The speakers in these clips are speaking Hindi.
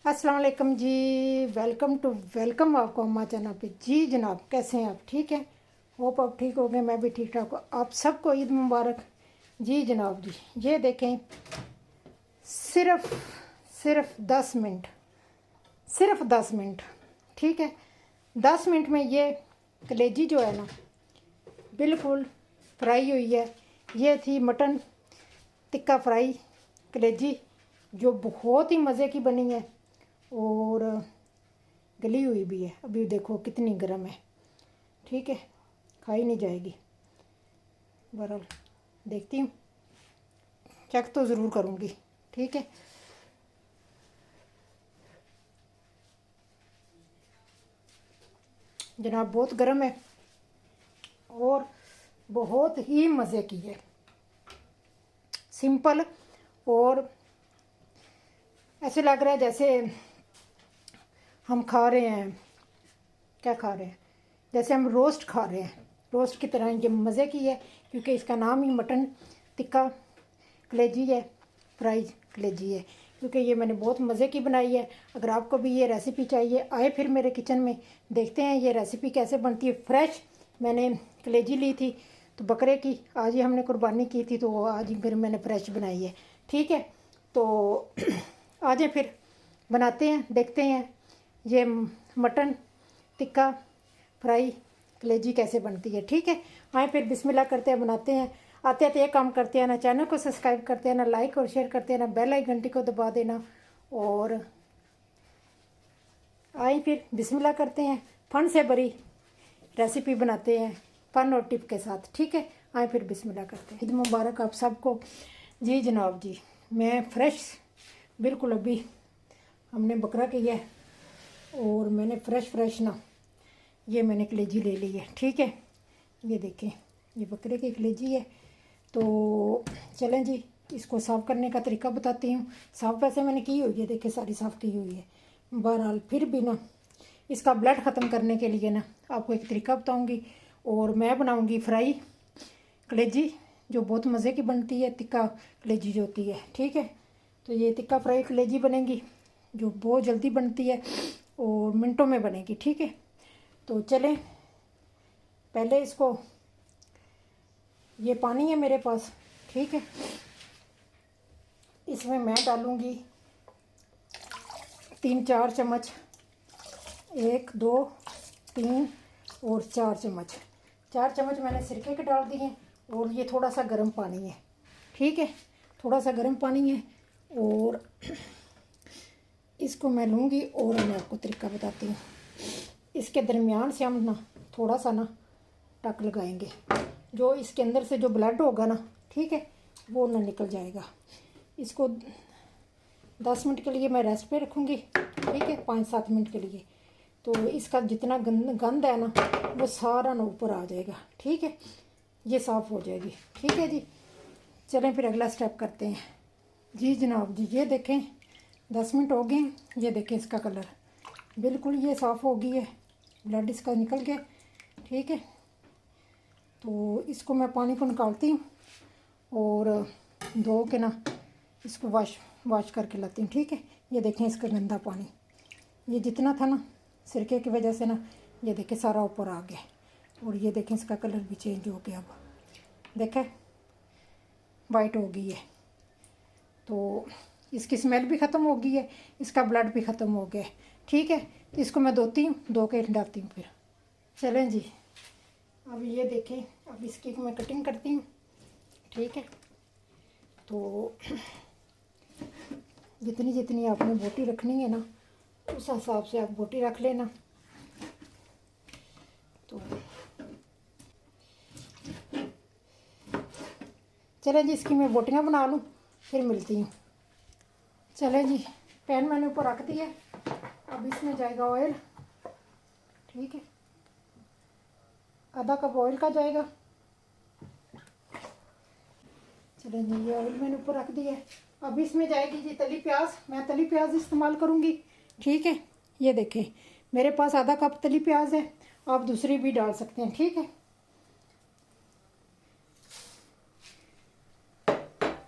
अस्सलाम वालेकुम जी। वेलकम आपको अम्मा चैनल पे। जी जनाब, कैसे हैं आप? ठीक है, होप आप ठीक हो गए, मैं भी ठीक ठाक हूँ। आप सबको ईद मुबारक। जी जनाब जी, ये देखें, सिर्फ सिर्फ 10 मिनट, सिर्फ 10 मिनट, ठीक है। 10 मिनट में ये कलेजी जो है ना, बिल्कुल फ्राई हुई है। ये थी मटन टिक्का फ्राई कलेजी, जो बहुत ही मज़े की बनी है और गली हुई भी है। अभी देखो कितनी गर्म है, ठीक है, खाई नहीं जाएगी। बहरहाल देखती हूँ, चेक तो ज़रूर करूँगी, ठीक है। जनाब बहुत गर्म है और बहुत ही मज़े की है, सिंपल। और ऐसे लग रहा है जैसे हम खा रहे हैं, क्या खा रहे हैं, जैसे हम रोस्ट खा रहे हैं, रोस्ट की तरह। ये मज़े की है क्योंकि इसका नाम ही मटन टिक्का कलेजी है, फ्राई कलेजी है। क्योंकि ये मैंने बहुत मज़े की बनाई है। अगर आपको भी ये रेसिपी चाहिए, आए फिर मेरे किचन में, देखते हैं ये रेसिपी कैसे बनती है। फ्रेश मैंने कलेजी ली थी तो बकरे की, आज ही हमने कुर्बानी की थी, तो आज ही फिर मैंने फ्रेश बनाई है, ठीक है। तो आ जाए फिर बनाते हैं, देखते हैं ये मटन टिक्का फ्राई कलेजी कैसे बनती है, ठीक है। आए फिर बिस्मिल्लाह करते हैं, बनाते हैं। आते आते एक काम करते हैं ना, चैनल को सब्सक्राइब करते हैं ना, लाइक और शेयर करते हैं ना, बेल आइकन घंटी को दबा देना। और आए फिर बिस्मिल्लाह करते हैं, फन से भरी रेसिपी बनाते हैं, फन और टिप के साथ, ठीक है। आए फिर बिस्मिल्लाह करते हैं। ईद मुबारक आप सबको। जी जनाब जी, मैं फ्रेश, बिल्कुल अभी हमने बकरा किया है और मैंने फ्रेश ना ये मैंने कलेजी ले ली है, ठीक है। ये देखें, ये बकरे की कलेजी है। तो चलें जी, इसको साफ़ करने का तरीका बताती हूँ। साफ़ वैसे मैंने की हुई है, देखें सारी साफ़ की हुई है। बहरहाल फिर भी ना, इसका ब्लड ख़त्म करने के लिए ना आपको एक तरीका बताऊँगी। और मैं बनाऊँगी फ्राई कलेजी, जो बहुत मज़े की बनती है, टिक्का कलेजी जो होती है, ठीक है। तो ये टिक्का फ्राई कलेजी बनेगी, जो बहुत जल्दी बनती है और मिनटों में बनेगी, ठीक है। तो चलें, पहले इसको, ये पानी है मेरे पास, ठीक है, इसमें मैं डालूँगी 3-4 चम्मच, 1 2 3 और 4 चम्मच, 4 चम्मच मैंने सिरके के डाल दिए। और ये थोड़ा सा गर्म पानी है, ठीक है, थोड़ा सा गर्म पानी है। और इसको मैं लूँगी और मैं आपको तरीका बताती हूँ। इसके दरमियान से हम ना थोड़ा सा ना टक लगाएंगे, जो इसके अंदर से जो ब्लड होगा ना, ठीक है, वो ना निकल जाएगा। इसको 10 मिनट के लिए मैं रेस्ट पे रखूँगी, ठीक है, 5-7 मिनट के लिए। तो इसका जितना गंद है ना, वो सारा ना ऊपर आ जाएगा, ठीक है, ये साफ़ हो जाएगी, ठीक है जी। चलें फिर अगला स्टेप करते हैं। जी जनाब जी, ये देखें 10 मिनट हो गए हैं। ये देखें इसका कलर बिल्कुल ये साफ़ हो गई है, ब्लड इसका निकल गया, ठीक है। तो इसको मैं पानी को निकालती हूँ और धो के ना इसको वाश करके लाती हूँ, ठीक है। ये देखें इसका गंदा पानी, ये जितना था ना सिरके की वजह से ना, ये देखें सारा ऊपर आ गया। और ये देखें इसका कलर भी चेंज हो गया, अब देखें वाइट हो गई है। तो इसकी स्मेल भी ख़त्म हो गई है, इसका ब्लड भी ख़त्म हो गया है, ठीक है। तो इसको मैं धोती हूँ, धो के डालती हूँ फिर। चलें जी, अब ये देखें, अब इसकी मैं कटिंग करती हूँ, ठीक है। तो जितनी जितनी आपने बोटी रखनी है ना, उस हिसाब से आप बोटी रख लेना। तो चलें जी, इसकी मैं बोटियाँ बना लूँ, फिर मिलती हूँ। चलें जी, पैन मैंने ऊपर रख दिया, अब इसमें जाएगा ऑयल, ठीक है, आधा कप ऑयल का जाएगा। चलें जी, ये ऑयल मैंने ऊपर रख दिया है। अब इसमें जाएगी जी तली प्याज, मैं तली प्याज इस्तेमाल करूँगी, ठीक है। ये देखें मेरे पास आधा कप तली प्याज है, आप दूसरी भी डाल सकते हैं, ठीक है,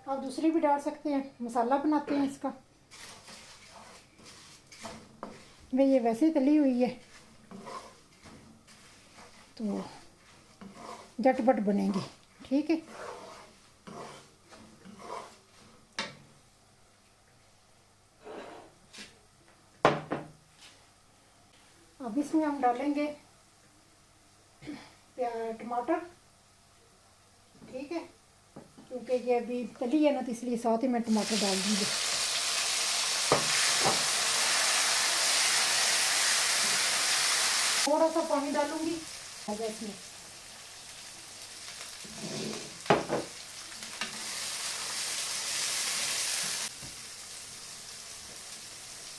आप दूसरी भी डाल सकते हैं। मसाला बनाते हैं इसका। भाई ये वैसे ही तली हुई है तो झटपट बनेगी। ठीक है, अब इसमें हम डालेंगे टमाटर। ठीक है, क्योंकि ये अभी तली है ना तो इसलिए साथ ही मैं टमाटर डाल दूँगी। थोड़ा सा पानी डालूंगी इसमें।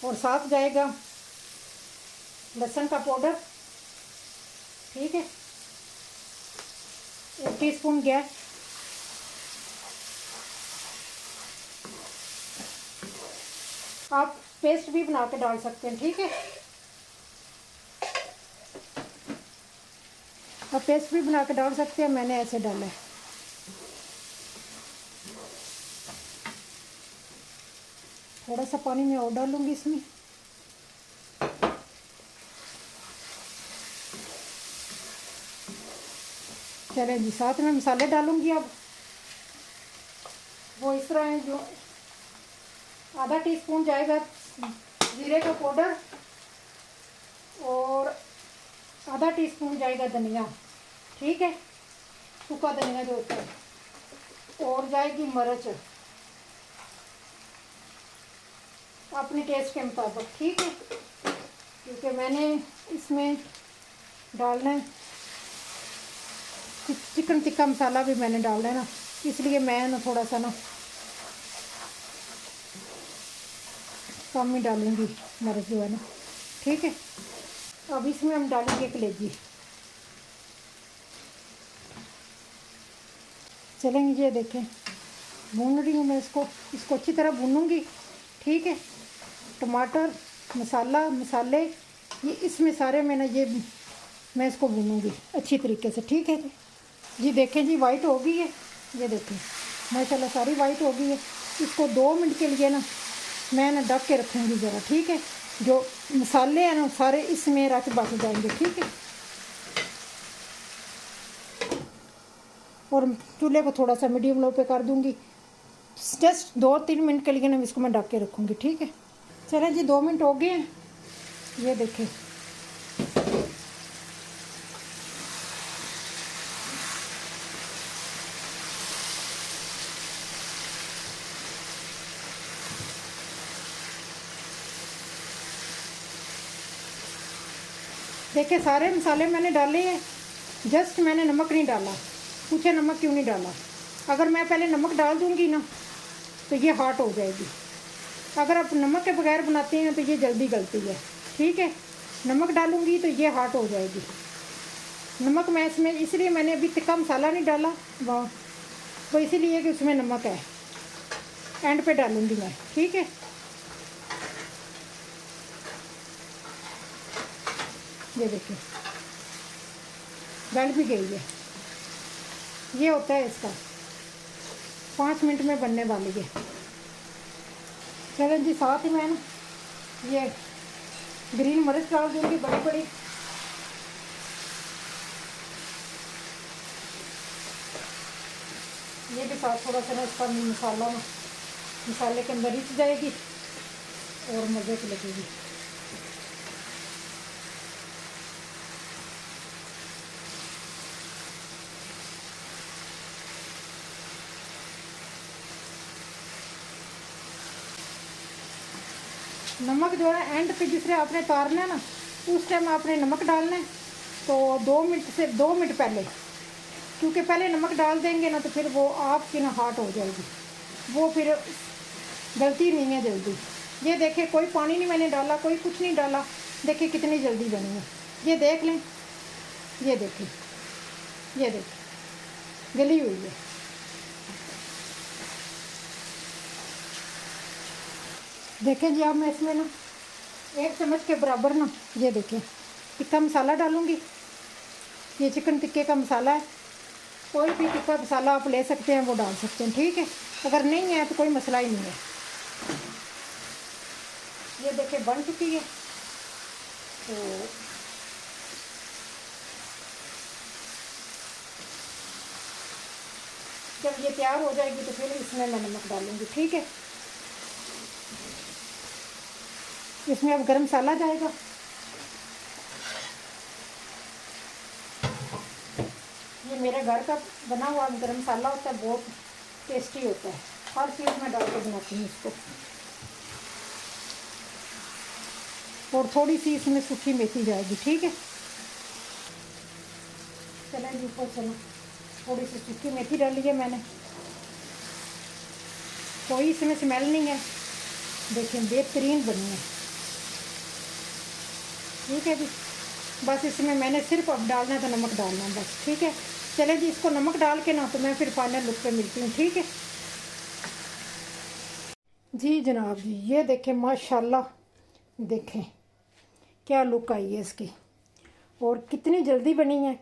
और साथ जाएगा लहसुन का पाउडर। ठीक है, 1 टीस्पून गया। आप पेस्ट भी बना के डाल सकते हैं। ठीक है, आप पेस्ट भी बना के डाल सकते हैं, मैंने ऐसे डाला है। थोड़ा सा पानी मैं और डालूंगी इसमें। चलें जी, साथ में मसाले डालूंगी। अब वो इस तरह है, जो आधा टीस्पून जाएगा जीरे का पाउडर और आधा टीस्पून जाएगा धनिया। ठीक है, सूखा धनिया जो होता है, और जाएगी मिर्च अपने टेस्ट के मुताबिक। ठीक है, क्योंकि मैंने इसमें डालना है चिकन टिक्का मसाला भी मैंने डालना है ना, इसलिए मैं ना थोड़ा सा ना कम ही डालूंगी मिर्च जो है ना। ठीक है, अब इसमें हम डालेंगे कलेजी। चलेंगे, ये देखें भून रही हूँ मैं इसको अच्छी तरह भूनूंगी। ठीक है, टमाटर मसाले ये इसमें सारे में ना मैं इसको भूनूंगी अच्छी तरीके से। ठीक है जी, देखें जी वाइट हो गई है, ये देखें माशाल्लाह सारी वाइट हो गई है। इसको 2 मिनट के लिए ना मैं ना ढक के रखूँगी ज़रा। ठीक है, जो मसाले हैं ना सारे इसमें रच बच जाएंगे। ठीक है, और चूल्हे को थोड़ा सा मीडियम लो पे कर दूँगी। जस्ट 2-3 मिनट के लिए ना इसको मैं ढक के रखूँगी। ठीक है, चलें जी 2 मिनट हो गए हैं, ये देखें देखिए सारे मसाले मैंने डाले हैं। जस्ट मैंने नमक नहीं डाला, पूछे नमक क्यों नहीं डाला। अगर मैं पहले नमक डाल दूँगी ना तो ये हॉट हो जाएगी। अगर आप नमक के बगैर बनाते हैं तो ये जल्दी गलती है। ठीक है, नमक डालूँगी तो ये हॉट हो जाएगी। नमक मैं इसमें इसलिए मैंने अभी टिक्का मसाला नहीं डाला, वो इसीलिए कि उसमें नमक है, एंड पे डालूँगी मैं। ठीक है, ये देखिए गल भी गई है। ये होता है इसका, 5 मिनट में बनने वाली है। चलें जी, साथ ही मैं ना ये ग्रीन मिर्च डाल दूँगी बड़ी बड़ी। ये भी साथ थोड़ा सा ना इसका मसाले के अंदर रिच जाएगी और मज़े की लगेगी। नमक जो है एंड पे जिससे आपने उतारना है ना, उस टाइम आपने नमक डालना है। तो 2 मिनट पहले, क्योंकि पहले नमक डाल देंगे ना तो फिर वो आपकी ना हॉट हो जाएगी, वो फिर गलती नहीं है जल्दी। ये देखिए कोई पानी नहीं मैंने डाला, कोई कुछ नहीं डाला, देखिए कितनी जल्दी बनी है। ये देख लें, ये देखिए, ये देखिए गली हुई है। देखें जी, अब मैं इसमें ना 1 चम्मच के बराबर ना ये देखें टिक्का मसाला डालूँगी। ये चिकन टिक्के का मसाला है, कोई भी टिक्का मसाला आप ले सकते हैं, वो डाल सकते हैं। ठीक है, अगर नहीं है तो कोई मसला ही नहीं है। ये देखिए बन चुकी है। तो जब ये तैयार हो जाएगी तो फिर इसमें मैं नमक डालूंगी। ठीक है, इसमें अब गरम मसाला जाएगा। ये मेरे घर का बना हुआ गरम मसाला होता है, बहुत टेस्टी होता है। हर चीज़ में डाल के बनाती हूँ इसको। और थोड़ी सी इसमें सूखी मेथी जाएगी। ठीक है, चलें जी ऊपर चलो। थोड़ी सी सूखी मेथी डाली है मैंने, कोई इसमें स्मेल नहीं है। देखें बेहतरीन बनी है। ठीक है जी, बस इसमें मैंने सिर्फ अब डालना था नमक डालना बस। ठीक है, चले जी इसको नमक डाल के ना तो मैं फिर फाइनल लुक पे मिलती हूँ। ठीक है जी जनाब जी, ये देखें माशाल्लाह, देखें क्या लुक आई है इसकी, और कितनी जल्दी बनी है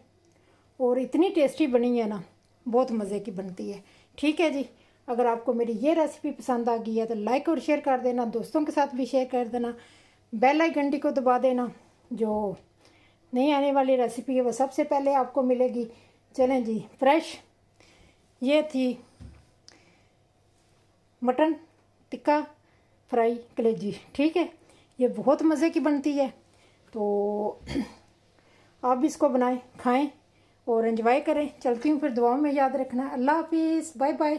और इतनी टेस्टी बनी है ना, बहुत मज़े की बनती है। ठीक है जी, अगर आपको मेरी ये रेसिपी पसंद आ गई है तो लाइक और शेयर कर देना, दोस्तों के साथ भी शेयर कर देना, बेल आइकन घंटी को दबा देना। जो नई आने वाली रेसिपी है वो सबसे पहले आपको मिलेगी। चलें जी, फ्रेश ये थी मटन टिक्का फ्राई कलेजी। ठीक है, ये बहुत मज़े की बनती है, तो आप भी इसको बनाएं, खाएं और एंजॉय करें। चलती हूँ फिर, दुआओं में याद रखना। अल्लाह हाफिज़, बाय बाय।